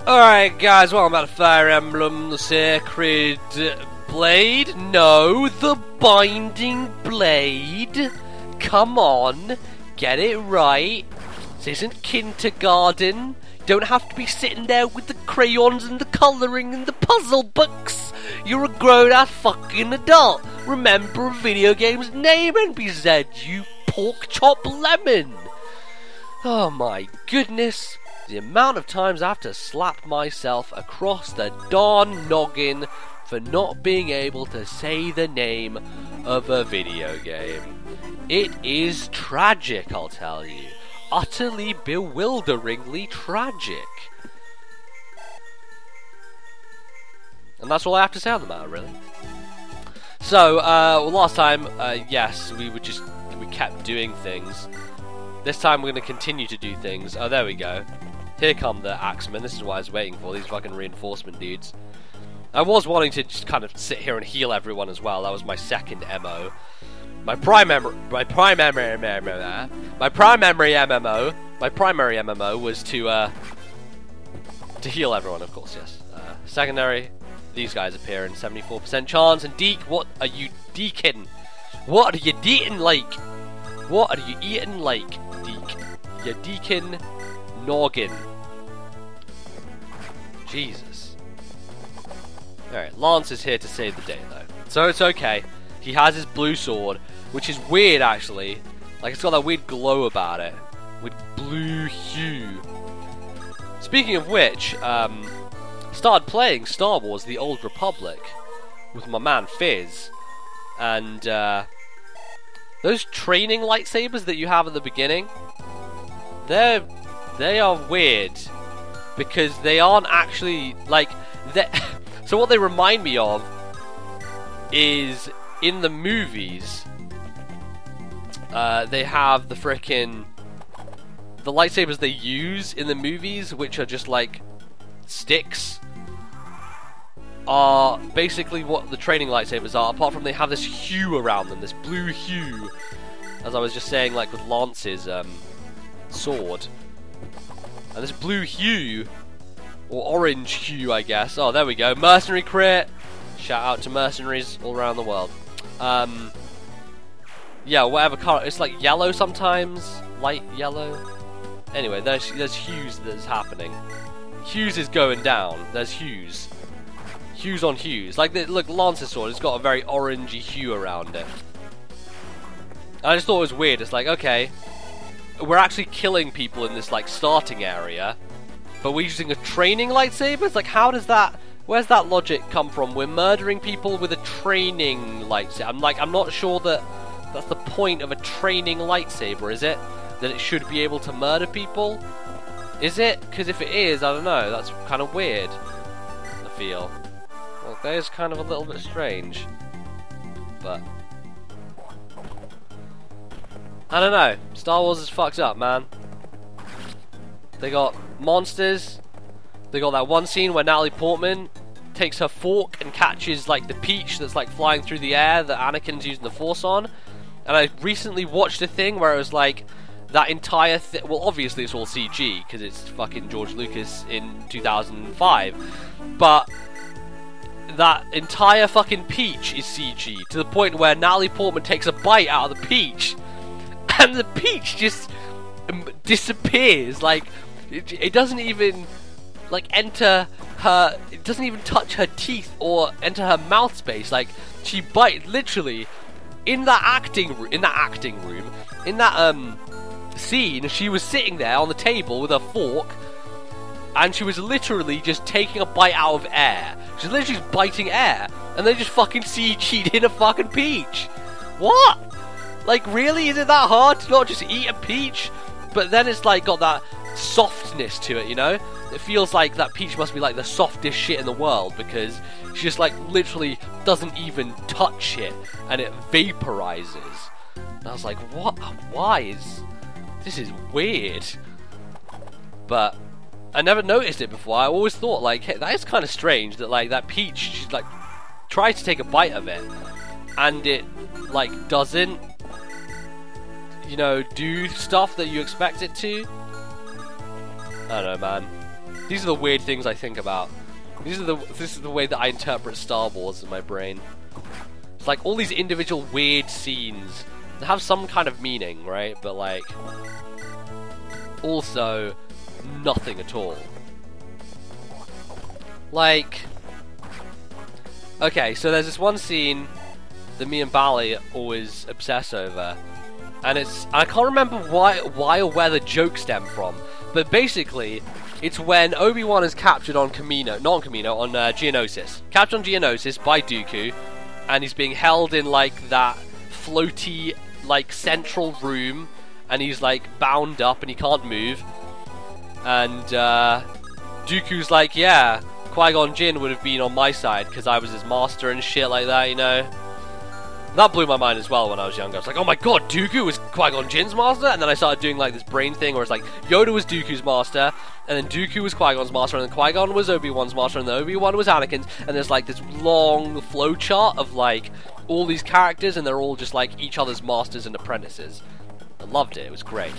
Alright guys, welcome back to Fire Emblem, the Sacred Blade? No, the Binding Blade. Come on, get it right. This isn't kindergarten. You don't have to be sitting there with the crayons and the colouring and the puzzle books. You're a grown-ass fucking adult. Remember a video game's name, NBZ, you pork chop lemon. Oh my goodness. The amount of times I have to slap myself across the darn noggin for not being able to say the name of a video game. It is tragic, I'll tell you. Utterly bewilderingly tragic. And that's all I have to say on the matter, really. So, last time, yes, we kept doing things. This time we're going to continue to do things. Oh, there we go. Here come the Axemen. This is what I was waiting for, these fucking reinforcement dudes. I was wanting to just kind of sit here and heal everyone as well. That was my second MO. My primary MMO was to heal everyone, of course, yes. Secondary, these guys appear in 74% chance. And Deke, what are you deaking? What are you eating like? What are you eating like, Deke? You're deaking noggin. Jesus. Alright, Lance is here to save the day though. So it's okay. He has his blue sword, which is weird actually. Like it's got that weird glow about it. With blue hue. Speaking of which, started playing Star Wars The Old Republic with my man Fizz. And those training lightsabers that you have at the beginning, they are weird. Because they aren't actually, like, so what they remind me of is, in the movies, they have the lightsabers they use in the movies, which are just like sticks, are basically what the training lightsabers are, apart from they have this hue around them, this blue hue, as I was just saying, like with Lance's sword. And this blue hue, or orange hue, I guess. Oh, there we go. Mercenary crit. Shout out to mercenaries all around the world. Yeah, whatever color. It's like yellow sometimes. Light yellow. Anyway, there's hues that's happening. Hues is going down. There's hues. Hues on hues. Like, look, Lance's sword, it's got a very orangey hue around it. I just thought it was weird. It's like, okay, we're actually killing people in this, like, starting area, but we're using a training lightsaber? It's like, how does that... Where's that logic come from? We're murdering people with a training lightsaber. I'm not sure that that's the point of a training lightsaber, is it? That it should be able to murder people? Is it? Because if it is, I don't know, that's kind of weird, I feel. Well, that is kind of a little bit strange. But I don't know. Star Wars is fucked up, man. They got monsters. They got that one scene where Natalie Portman takes her fork and catches like the peach that's like flying through the air that Anakin's using the Force on. And I recently watched a thing where it was like that entire thing. Well, obviously it's all CG because it's fucking George Lucas in 2005. But that entire fucking peach is CG to the point where Natalie Portman takes a bite out of the peach. And the peach just disappears. Like, it doesn't even, like, enter her, it doesn't even touch her teeth or enter her mouth space. Like, she bites, literally, in that acting room, in that, scene, she was sitting there on the table with a fork, and she was literally just taking a bite out of air. She's literally just biting air, and they just fucking CG'd in a fucking peach. What? Like, really? Is it that hard to not just eat a peach? But then it's like got that softness to it, you know? It feels like that peach must be like the softest shit in the world because she just like literally doesn't even touch it and it vaporizes. And I was like, what? Why this is weird. But I never noticed it before. I always thought like, hey, that is kind of strange that like that peach, she's like tries to take a bite of it and it like doesn't, you know, do stuff that you expect it to. I don't know, man. These are the weird things I think about. This is the way that I interpret Star Wars in my brain. It's like all these individual weird scenes that have some kind of meaning, right? But like, also nothing at all. Like, okay, so there's this one scene that me and Bally always obsess over, and I can't remember why or where the joke stemmed from, but basically, it's when Obi-Wan is captured on Geonosis. Captured on Geonosis by Dooku, and he's being held in like that floaty, like central room, and he's like bound up and he can't move. And Dooku's like, yeah, Qui-Gon Jinn would have been on my side because I was his master and shit like that, you know. That blew my mind as well when I was younger. I was like, oh my god, Dooku was Qui-Gon Jinn's master? And then I started doing like this brain thing where it's like, Yoda was Dooku's master, and then Dooku was Qui-Gon's master, and then Qui-Gon was Obi-Wan's master, and then Obi-Wan was Anakin's, and there's like this long flowchart of like all these characters, and they're all just like each other's masters and apprentices. I loved it, it was great.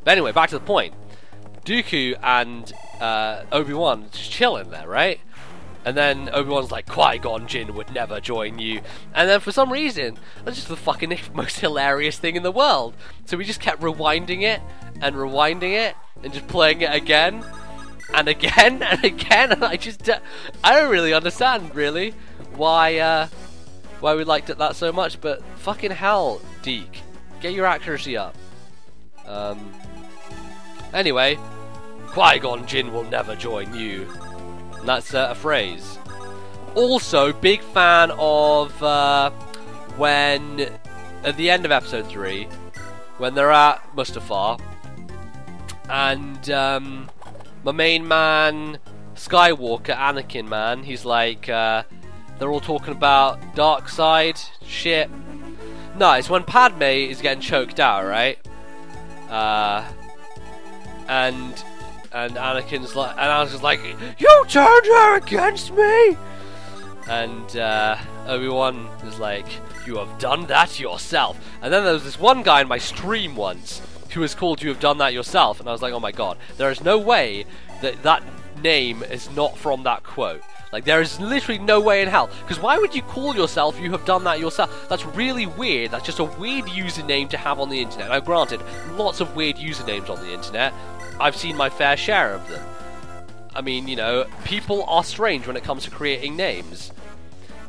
But anyway, back to the point. Dooku and Obi-Wan just chilling there, right? And then Obi-Wan's like, Qui-Gon Jinn would never join you. And then for some reason, that's just the fucking most hilarious thing in the world. So we just kept rewinding it, and just playing it again, and again, and again, and I don't really understand, really, why we liked it that so much, but fucking hell, Deke, get your accuracy up. Anyway, Qui-Gon Jinn will never join you. And that's a phrase. Also, big fan of when, at the end of episode 3, when they're at Mustafar, and my main man, Skywalker, Anakin man, he's like, they're all talking about dark side shit. No, it's when Padme is getting choked out, right? And Anakin's like, you turned her against me! And Obi-Wan is like, you have done that yourself. And then there was this one guy in my stream once who was called you have done that yourself, and I was like, oh my god, there is no way that name is not from that quote. Like, there is literally no way in hell. Because why would you call yourself you have done that yourself? That's really weird. That's just a weird username to have on the internet. Now granted, lots of weird usernames on the internet. I've seen my fair share of them. I mean, you know, people are strange when it comes to creating names.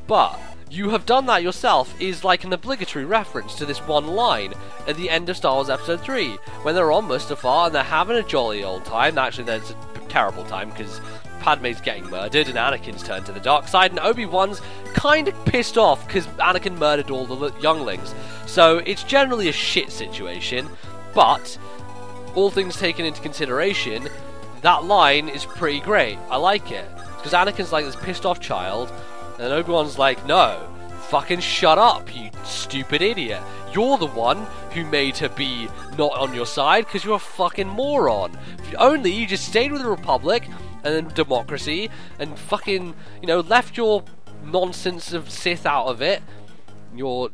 But you have done that yourself is like an obligatory reference to this one line at the end of Star Wars Episode 3, when they're on Mustafar and they're having a jolly old time. Actually, that's a terrible time because Padme's getting murdered and Anakin's turned to the dark side, and Obi-Wan's kind of pissed off because Anakin murdered all the younglings. So it's generally a shit situation, but all things taken into consideration, that line is pretty great. I like it. Because Anakin's like this pissed off child, and Obi-Wan's like, no, fucking shut up, you stupid idiot. You're the one who made her be not on your side because you're a fucking moron. If only you just stayed with the Republic and then democracy and fucking, you know, left your nonsense of Sith out of it, your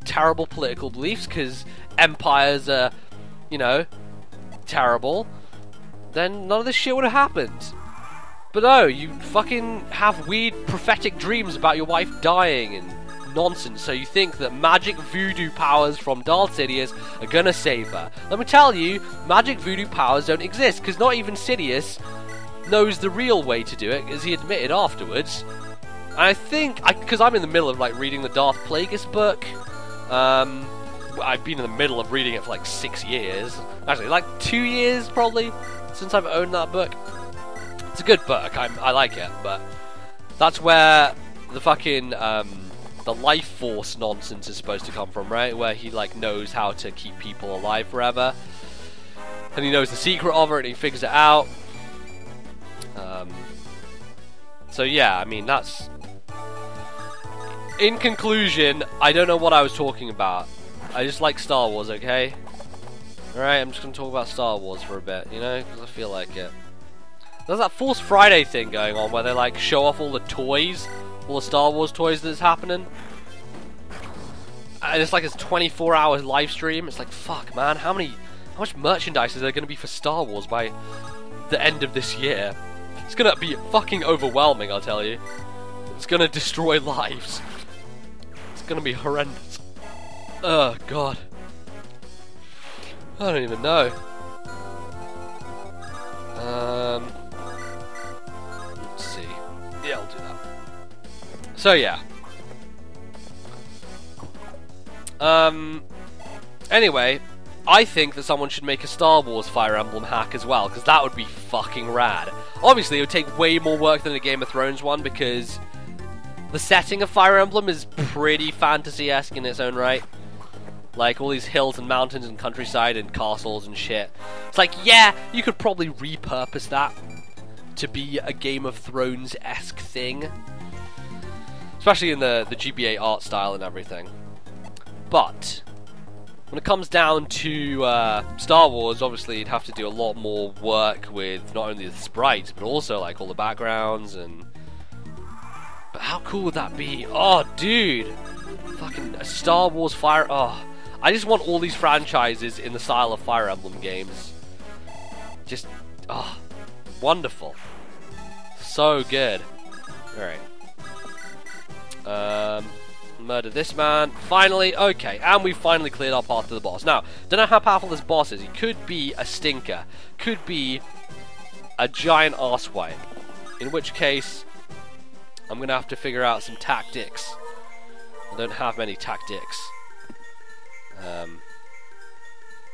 terrible political beliefs, because empires are, you know, terrible, then none of this shit would have happened. But no, you fucking have weird prophetic dreams about your wife dying and nonsense, so you think that magic voodoo powers from Darth Sidious are gonna save her. Let me tell you, magic voodoo powers don't exist, because not even Sidious knows the real way to do it, as he admitted afterwards. And I think, because I'm in the middle of like reading the Darth Plagueis book, I've been in the middle of reading it for like 6 years. Actually, like 2 years probably since I've owned that book. It's a good book. I like it, but that's where the fucking the life force nonsense is supposed to come from, right? Where he like knows how to keep people alive forever, and he knows the secret of it, and he figures it out. So yeah, I mean that's. In conclusion, I don't know what I was talking about. I just like Star Wars, okay? Alright, I'm just gonna talk about Star Wars for a bit, you know? Because I feel like it. There's that Force Friday thing going on where they like show off all the toys, all the Star Wars toys that's happening. And it's like this 24-hour live stream. It's like, fuck, man, how much merchandise is there gonna be for Star Wars by the end of this year? It's gonna be fucking overwhelming, I'll tell you. It's gonna destroy lives. It's gonna be horrendous. Oh, God. I don't even know. Let's see. Yeah, I'll do that. So, yeah. Anyway, I think that someone should make a Star Wars Fire Emblem hack as well, because that would be fucking rad. Obviously, it would take way more work than a Game of Thrones one, because the setting of Fire Emblem is pretty fantasy-esque in its own right. Like, all these hills and mountains and countryside and castles and shit. It's like, yeah, you could probably repurpose that to be a Game of Thrones-esque thing. Especially in the GBA art style and everything. But when it comes down to Star Wars, obviously you'd have to do a lot more work with not only the sprites, but also like all the backgrounds and... But how cool would that be? Oh, dude! Fucking a Star Wars Fire... Oh, I just want all these franchises in the style of Fire Emblem games. Just... Oh, wonderful. So good. Alright. Murder this man. Finally, okay, and we finally cleared our path to the boss. Now, don't know how powerful this boss is. He could be a stinker. Could be a giant arsewipe. In which case, I'm gonna have to figure out some tactics. I don't have many tactics.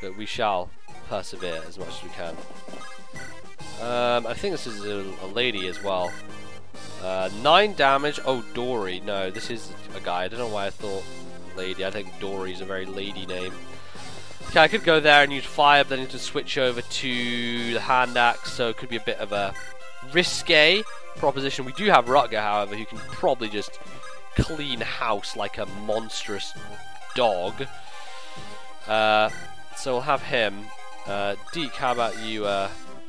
But we shall persevere as much as we can. I think this is a lady as well. 9 damage. Oh, Dory. No, this is a guy. I don't know why I thought lady. I think Dory's a very lady name. Okay, I could go there and use fire, but then I need to switch over to the hand axe, so it could be a bit of a risque proposition. We do have Rutger, however, who can probably just clean house like a monstrous dog. So we'll have him. Deke, how about you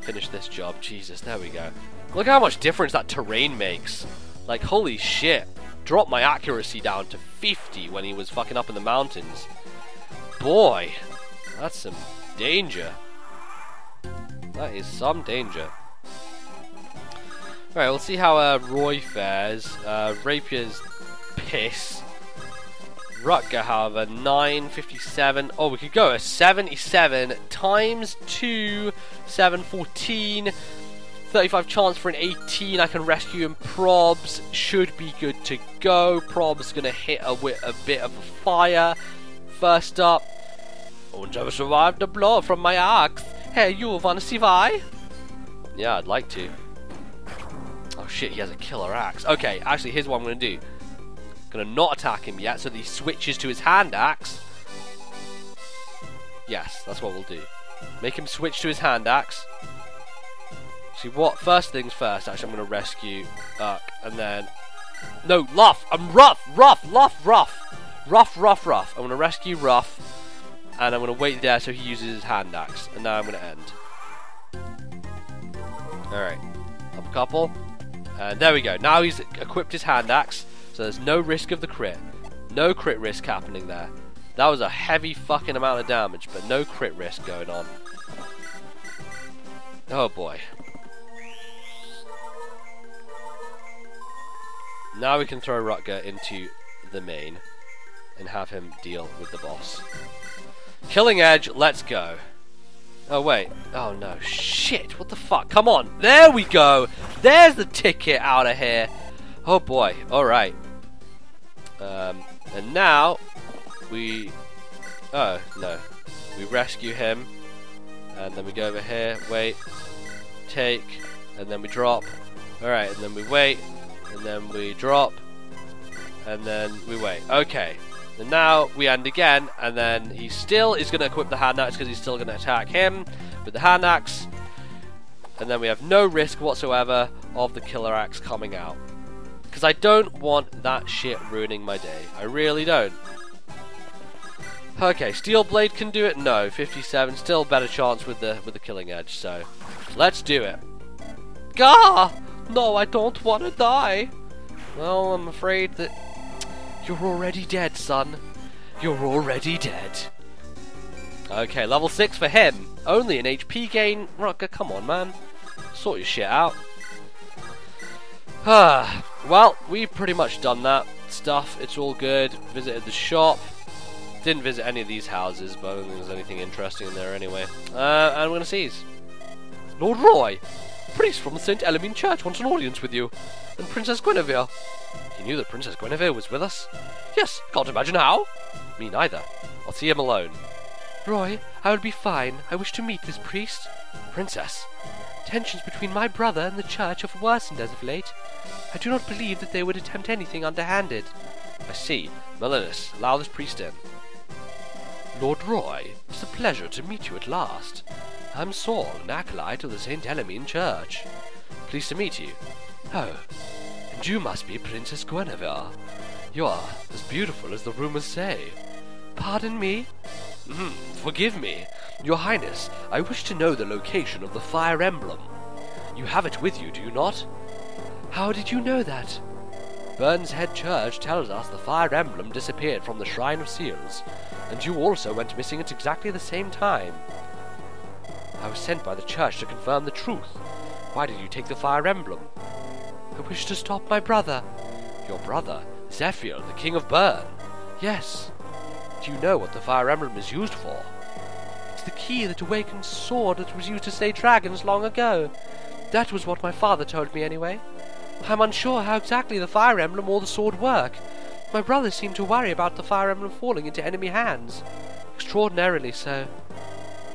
finish this job? Jesus, there we go. Look how much difference that terrain makes. Like, holy shit. Dropped my accuracy down to 50 when he was fucking up in the mountains. Boy, that's some danger. That is some danger. Alright, we'll see how Roy fares. Rapier's piss. Rutger, however, 957. Oh, we could go a 77 times 2, 714. 35 chance for an 18. I can rescue him. Probs should be good to go. Probs gonna hit a bit of a fire. First up. Und I survived the blow from my axe. Hey, you wanna see why? Yeah, I'd like to. Oh shit, he has a killer axe. Okay, actually, here's what I'm gonna do. Gonna not attack him yet, so that he switches to his hand axe. Yes, that's what we'll do. Make him switch to his hand axe. See what? First things first. Actually, I'm gonna rescue Urk, and then no, Luff. I'm Ruff. I'm gonna rescue Ruff, and I'm gonna wait there so he uses his hand axe, and now I'm gonna end. All right, up a couple, and there we go. Now he's equipped his hand axe. So there's no risk of the crit. No crit risk happening there. That was a heavy fucking amount of damage, but no crit risk going on. Oh boy. Now we can throw Rutger into the main and have him deal with the boss. Killing Edge, let's go. Oh wait. Oh no. Shit, what the fuck? Come on. There we go. There's the ticket out of here. Oh boy. Alright. And now we... Oh, no. We rescue him. And then we go over here. Wait. Take. And then we drop. Alright, and then we wait. And then we drop. And then we wait. Okay. And now we end again. And then he still is going to equip the hand axe because he's still going to attack him with the hand axe. And then we have no risk whatsoever of the killer axe coming out. Because I don't want that shit ruining my day. I really don't. Okay, Steel Blade can do it? No. 57, still better chance with the killing edge, so let's do it. Gah! No, I don't want to die. Well, I'm afraid that you're already dead, son. You're already dead. Okay, level 6 for him. Only an HP gain. Rutger, come on, man. Sort your shit out. Well, we've pretty much done that stuff. It's all good. Visited the shop. Didn't visit any of these houses, but I don't think there's anything interesting in there anyway. And we're going to seize. Lord Roy, priest from the St. Elamine Church wants an audience with you. And Princess Guinevere. He knew that Princess Guinevere was with us? Yes, can't imagine how. Me neither. I'll see him alone. Roy, I will be fine. I wish to meet this priest. Princess. Tensions between my brother and the church have worsened as of late. I do not believe that they would attempt anything underhanded. I see. Melanus, allow this priest in. Lord Roy, it's a pleasure to meet you at last. I'm Saul, an acolyte of the St. Elamine Church. Pleased to meet you. Oh, and you must be Princess Guinevere. You are as beautiful as the rumors say. Pardon me? Forgive me. Your Highness, I wish to know the location of the Fire Emblem. You have it with you, do you not? How did you know that? Burn's head church tells us the Fire Emblem disappeared from the Shrine of Seals, and you also went missing at exactly the same time. I was sent by the church to confirm the truth. Why did you take the Fire Emblem? I wish to stop my brother. Your brother? Zephyr, the King of Burn? Yes. Do you know what the Fire Emblem is used for? It's the key that awakens the sword that was used to slay dragons long ago. That was what my father told me anyway. I'm unsure how exactly the Fire Emblem or the sword work. My brother seemed to worry about the Fire Emblem falling into enemy hands. Extraordinarily so.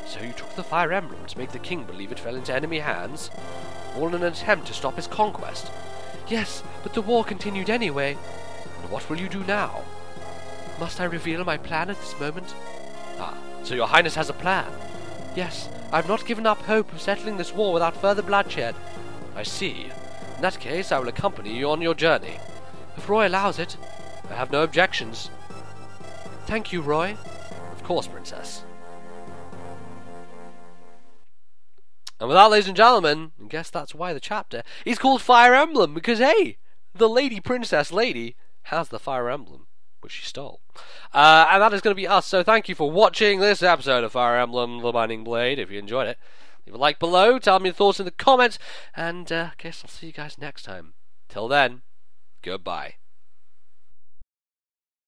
So you took the Fire Emblem to make the king believe it fell into enemy hands? All in an attempt to stop his conquest? Yes, but the war continued anyway. And what will you do now? Must I reveal my plan at this moment? Ah, so your Highness has a plan? Yes, I have not given up hope of settling this war without further bloodshed. I see. In that case, I will accompany you on your journey. If Roy allows it, I have no objections. Thank you, Roy. Of course, Princess. And with that, ladies and gentlemen, I guess that's why the chapter is called Fire Emblem, because, hey, the lady princess lady has the Fire Emblem, which she stole. And that is going to be us, so thank you for watching this episode of Fire Emblem The Binding Blade. If you enjoyed it, leave a like below, tell me your thoughts in the comments, and I guess I'll see you guys next time. Till then, goodbye.